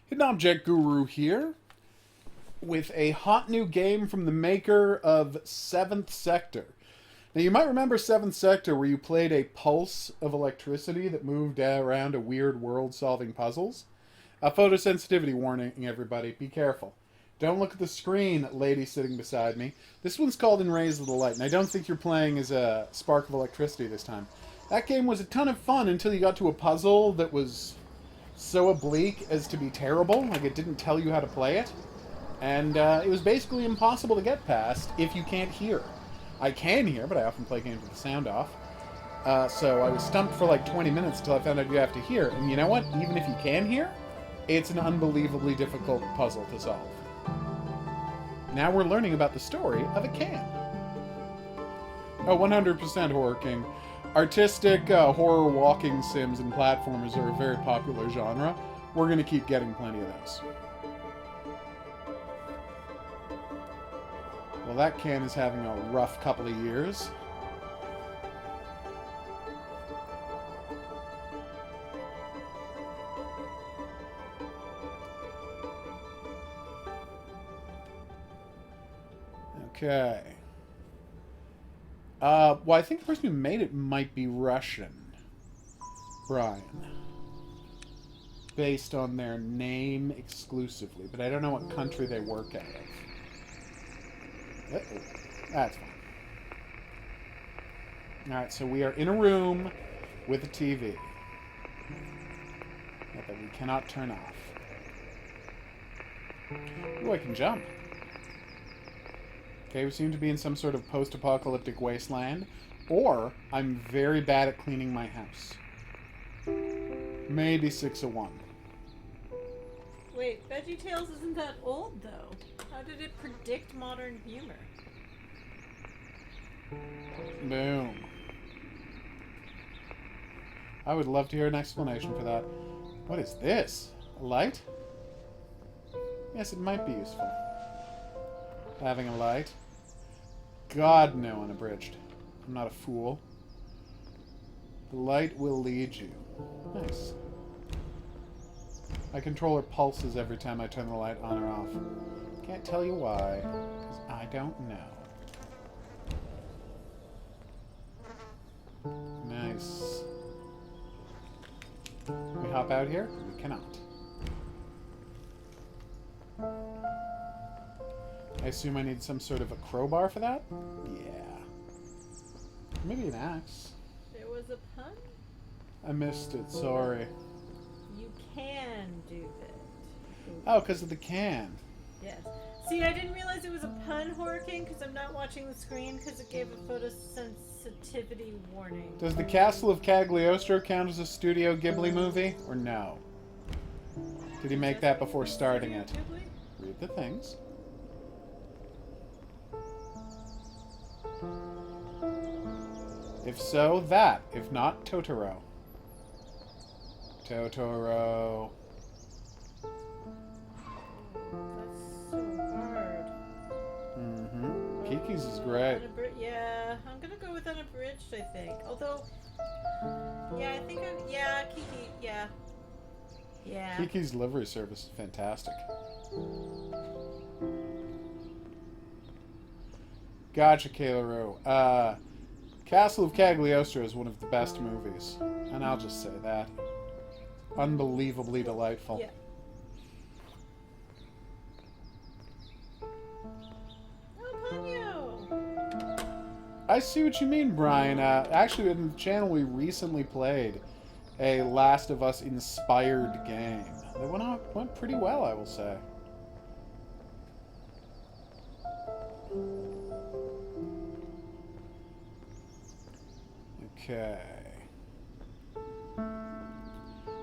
Hidden Object Guru here with a hot new game from the maker of Seventh Sector. Now, you might remember Seventh Sector, where you played a pulse of electricity that moved around a weird world solving puzzles. A photosensitivity warning, everybody. Be careful. Don't look at the screen, lady sitting beside me. This one's called In Rays of the Light, and I don't think you're playing as a spark of electricity this time. That game was a ton of fun until you got to a puzzle that was so oblique as to be terrible. Like, it didn't tell you how to play it. And it was basically impossible to get past if you can't hear. I can hear, but I often play games with the sound off. So I was stumped for like 20 minutes until I found out you have to hear. And you know what? Even if you can hear, it's an unbelievably difficult puzzle to solve. Now we're learning about the story of a can. Oh, 100% Horror King. Artistic horror walking sims and platformers are a very popular genre. We're going to keep getting plenty of those. Well, that can is having a rough couple of years. Okay. Well, I think the person who made it might be Russian. Brian. Based on their name exclusively, but I don't know what country they work out of. Uh-oh. That's fine. Alright, so we are in a room with a TV. That we cannot turn off. Ooh, I can jump. Okay, we seem to be in some sort of post-apocalyptic wasteland. Or, I'm very bad at cleaning my house. Maybe 6 of 1. Wait, VeggieTales isn't that old, though. How did it predict modern humor? Boom. I would love to hear an explanation for that. What is this? A light? Yes, it might be useful. Having a light. God, no, unabridged. I'm not a fool. The light will lead you. Nice. My controller pulses every time I turn the light on or off. Can't tell you why, because I don't know. Nice. Can we hop out here? We cannot. I assume I need some sort of a crowbar for that? Yeah. Maybe an axe. There was a pun? I missed it, sorry. You can do that. Oh, because of the can. Yes. See, I didn't realize it was a pun, Horror King, because I'm not watching the screen because it gave a photosensitivity warning. Does the Castle of Cagliostro count as a Studio Ghibli movie, or no? Did he make that before starting it? Ghibli? Read the things. If so, that. If not, Totoro. Totoro. That's so hard. Mm-hmm. Kiki's is great. Yeah, I'm gonna go with unabridged, I think. Although, yeah, I think yeah, Kiki, yeah. Yeah. Kiki's delivery service is fantastic. Gotcha, Kailaru. Castle of Cagliostro is one of the best movies. And I'll just say that. Unbelievably delightful. Yeah. Oh, Ponyo! I see what you mean, Brian. Actually, in the channel, we recently played a Last of Us inspired game. That went pretty well, I will say. Okay.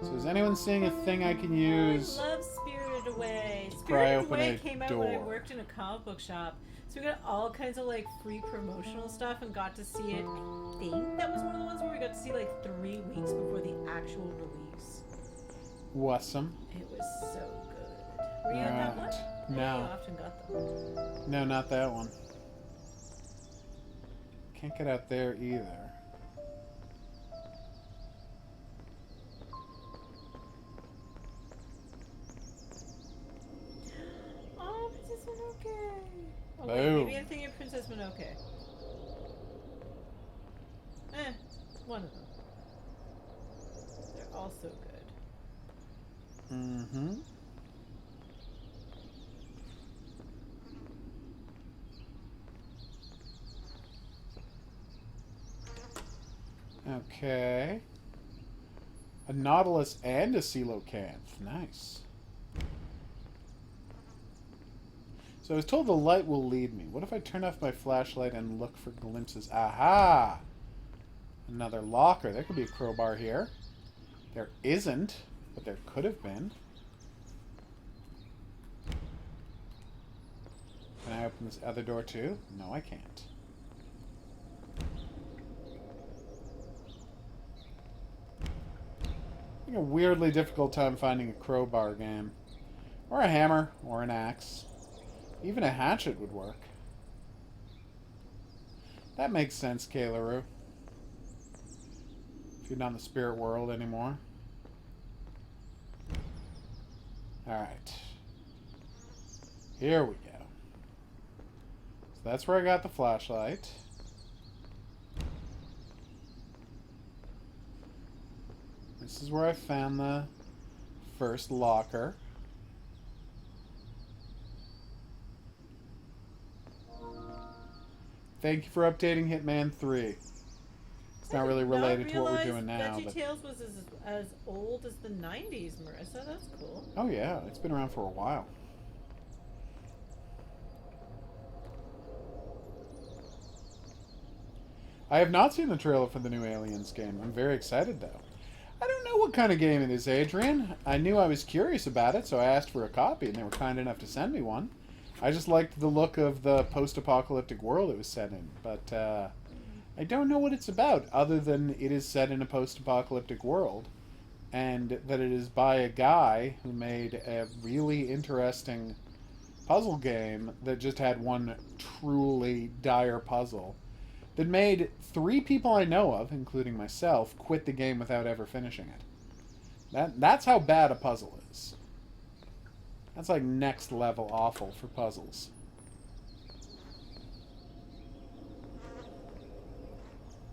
So is anyone seeing a thing I can use? I love Spirited Away. Pry Spirited open Away a came out when I door. worked in a comic book shop. So we got all kinds of like free promotional stuff and got to see it. I think that was one of the ones where we got to see like 3 weeks before the actual release. Awesome. It was so good. Were you at that one? No. I often got them. No, not that one. Can't get out there either. Oh, wait, Boom. maybe I'm thinking of Princess Mononoke. One of them. They're all so good. Mm-hmm. Okay. A Nautilus and a Coelacanth. Nice. So I was told the light will lead me. What if I turn off my flashlight and look for glimpses? Aha! Another locker. There could be a crowbar here. There isn't, but there could have been. Can I open this other door too? No, I can't. I think a weirdly difficult time finding a crowbar game. Or a hammer, or an axe. Even a hatchet would work. That makes sense, Kailaru. If you're not in the spirit world anymore. Alright. Here we go. So that's where I got the flashlight. This is where I found the first locker. Thank you for updating Hitman 3. It's not really related to what we're doing now. VeggieTales was as old as the 90s, Marissa. That's cool. Oh yeah, it's been around for a while. I have not seen the trailer for the new Aliens game. I'm very excited though. I don't know what kind of game it is, Adrian. I knew I was curious about it, so I asked for a copy, and they were kind enough to send me one. I just liked the look of the post-apocalyptic world it was set in, but I don't know what it's about, other than it is set in a post-apocalyptic world, and that it is by a guy who made a really interesting puzzle game that just had one truly dire puzzle that made 3 people I know of, including myself, quit the game without ever finishing it. That's how bad a puzzle is. That's like next level awful for puzzles.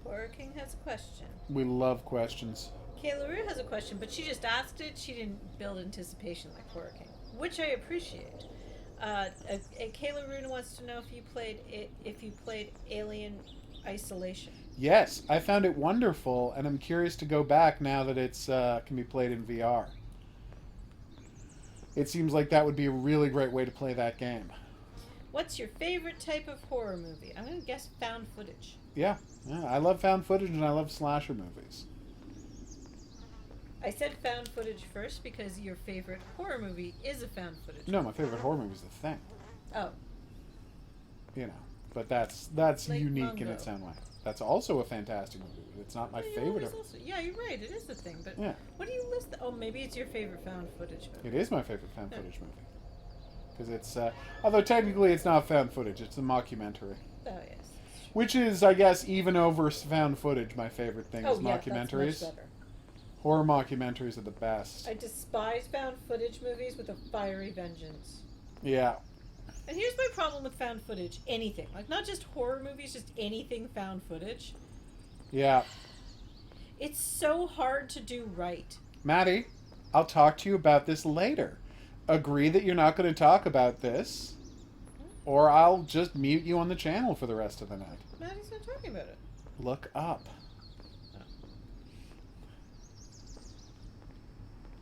Horror King has a question. We love questions. Kailaru has a question, but she just asked it. She didn't build anticipation like Horror King, which I appreciate. Kailaru wants to know if you played Alien Isolation. Yes, I found it wonderful, and I'm curious to go back now that it's can be played in VR. It seems like that would be a really great way to play that game. What's your favorite type of horror movie? I'm going to guess found footage. Yeah, I love found footage and I love slasher movies. I said found footage first because your favorite horror movie is a found footage. No, my favorite horror movie is The Thing. Oh. You know, but that's Like unique Mungo. in its own way. That's also a fantastic movie. It's not my favorite. Yeah, you're right. It is the thing. But Yeah. what do you list? Oh, maybe it's your favorite found footage movie. It is my favorite found footage movie. Because it's, although technically it's not found footage, it's a mockumentary. Oh, yes. Which is, I guess, even over found footage, my favorite thing is yeah, mockumentaries. that's much better. Horror mockumentaries are the best. I despise found footage movies with a fiery vengeance. Yeah. And here's my problem with found footage. Anything. Like, not just horror movies, just anything found footage. Yeah. It's so hard to do right. Maddie, I'll talk to you about this later. Agree that you're not going to talk about this, or I'll just mute you on the channel for the rest of the night. Maddie's not talking about it. Look up.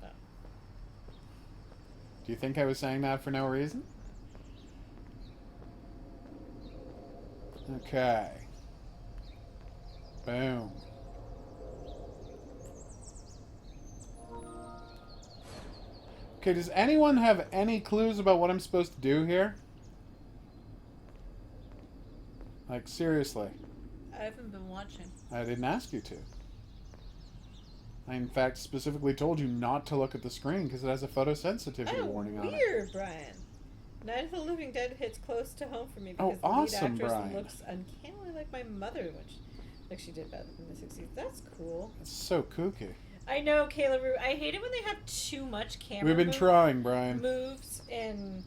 Oh. Do you think I was saying that for no reason? Okay. Boom. Okay, does anyone have any clues about what I'm supposed to do here? Like, seriously. I haven't been watching. I didn't ask you to. I, in fact, specifically told you not to look at the screen because it has a photosensitivity warning on it. Weird, Brian. Night of the Living Dead hits close to home for me Oh, because the awesome, lead actress Brian. looks uncannily like my mother, which like she did back in the 60s. That's cool. It's so kooky. I know, Kayla Rue. I hate it when they have too much camera We've been trying, Brian. moves and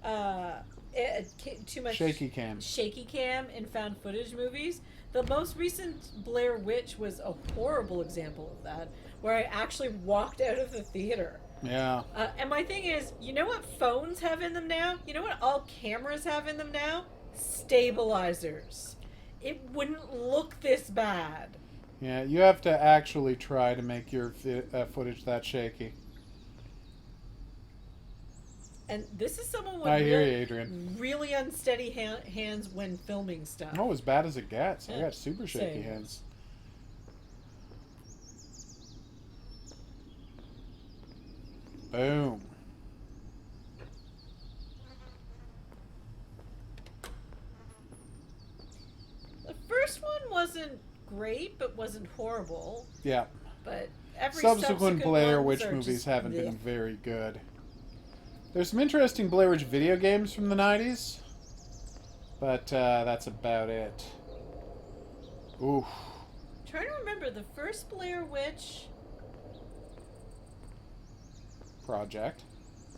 too much Shaky cam. shaky cam in found footage movies. The most recent Blair Witch was a horrible example of that, where I actually walked out of the theater. Yeah. And my thing is, you know what phones have in them now? You know what all cameras have in them now? Stabilizers. It wouldn't look this bad. Yeah, you have to actually try to make your footage that shaky. And this is someone with I hear you, Adrian. really unsteady hands when filming stuff. Oh, as bad as it gets. I Yeah, got super shaky same. hands. Boom. The first one wasn't great, but wasn't horrible. Yeah. But every Subsequent Blair ones Witch are movies just haven't bleh. been very good. There's some interesting Blair Witch video games from the 90s, but that's about it. Oof. Trying to remember the first Blair Witch. Project.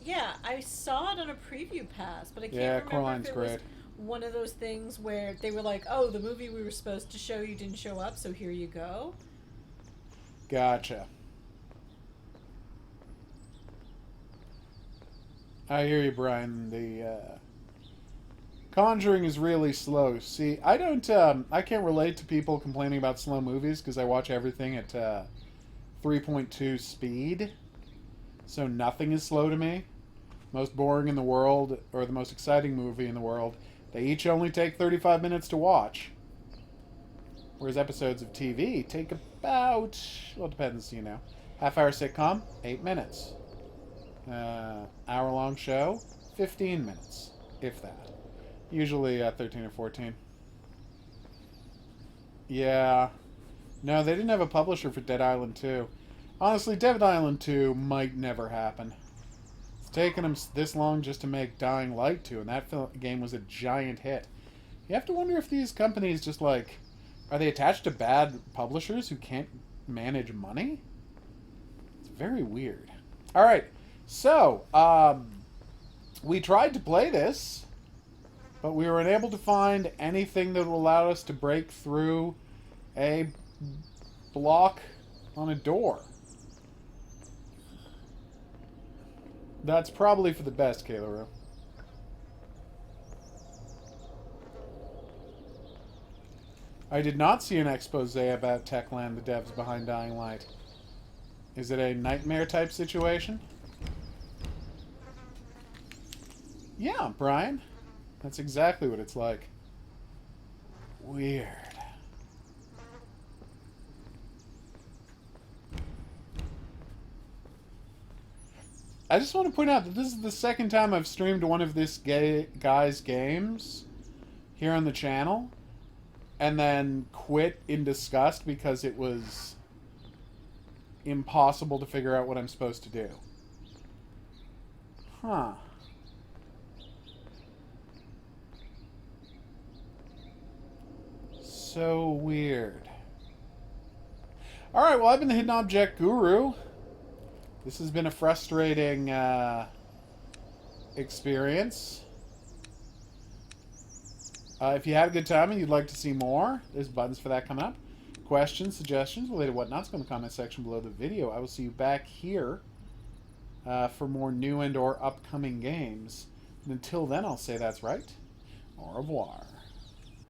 Yeah, I saw it on a preview pass, but I can't Yeah, remember Coraline's if it great. was one of those things where they were like, "Oh, the movie we were supposed to show you didn't show up, so here you go." Gotcha. I hear you, Brian. The Conjuring is really slow. See, I don't. I can't relate to people complaining about slow movies because I watch everything at 3.2 speed, so nothing is slow to me. Most boring in the world, or the most exciting movie in the world, they each only take 35 minutes to watch. Whereas episodes of TV take about, well, it depends, half-hour sitcom, 8 minutes. Hour-long show, 15 minutes, if that. Usually 13 or 14. Yeah. No, they didn't have a publisher for Dead Island 2. Honestly, Dead Island 2 might never happen. It's taken them this long just to make Dying Light 2, and that game was a giant hit. You have to wonder if these companies just are they attached to bad publishers who can't manage money? It's very weird. All right, so we tried to play this, but we were unable to find anything that would allow us to break through a block on a door. That's probably for the best, Kayla. I did not see an expose about Techland, the devs behind Dying Light. Is it a nightmare type situation? Yeah, Brian. That's exactly what it's like. Weird. I just want to point out that this is the second time I've streamed one of this guy's games here on the channel, and then quit in disgust because it was impossible to figure out what I'm supposed to do. Huh. So weird. Alright, well, I've been the Hidden Object Guru. This has been a frustrating experience. If you had a good time and you'd like to see more, there's buttons for that coming up. Questions, suggestions, related whatnots, go in the comment section below the video. I will see you back here for more new and or upcoming games. And until then, I'll say that's right. Au revoir.